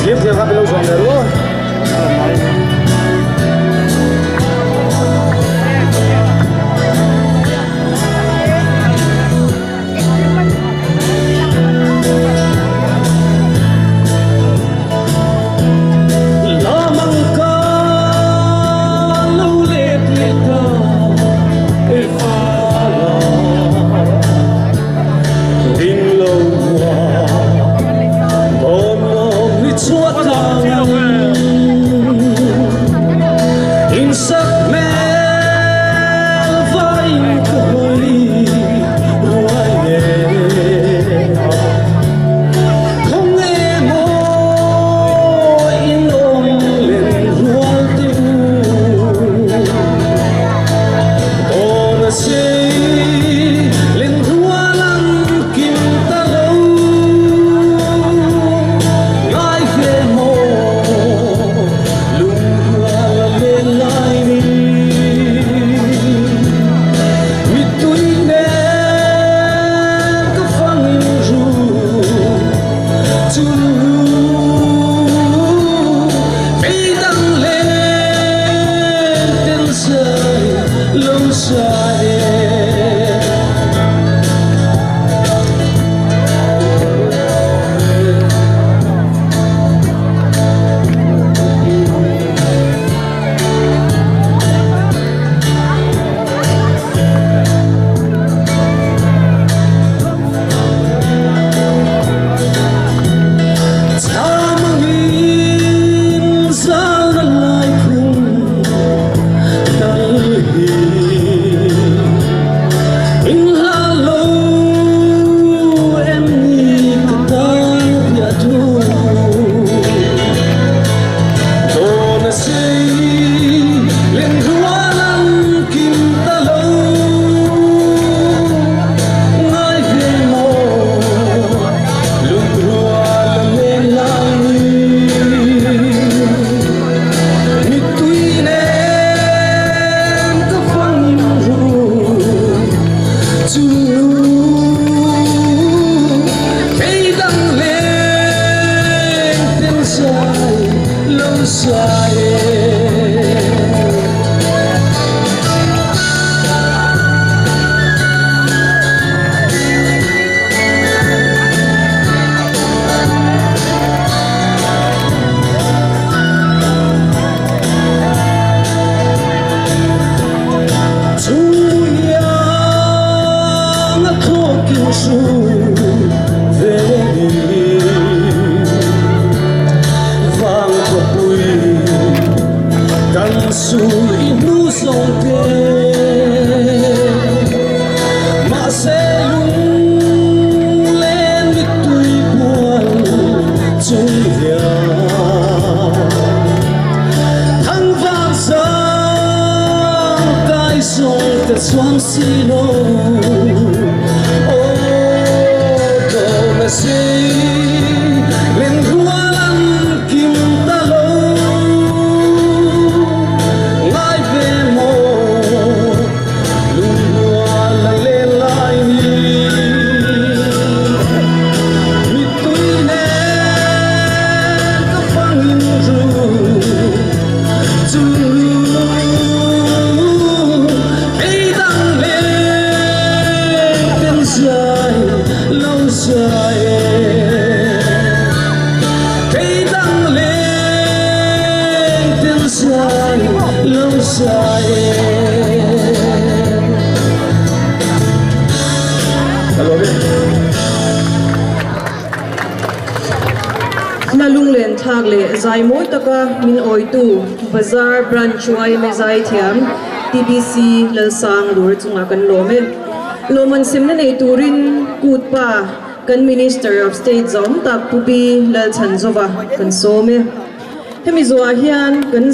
Thiếp thiếp các lâu rồi luôn. Xuân xin me si lên rua lăn kim ta lâu ngài về mồ lùn hoa là lên lại mi tuy nè có phăng in ru lâu dài cây đắng lên tiếng dài lâu dài na lung len thak le zai moi taka min oi tu bazar branch wai me zai thiam TBC lal sang lur chunga kan lo me loman simna nei turin kutpa kan Minister of State zom tak pubi lal chanzova kan so me hemi zo hian kan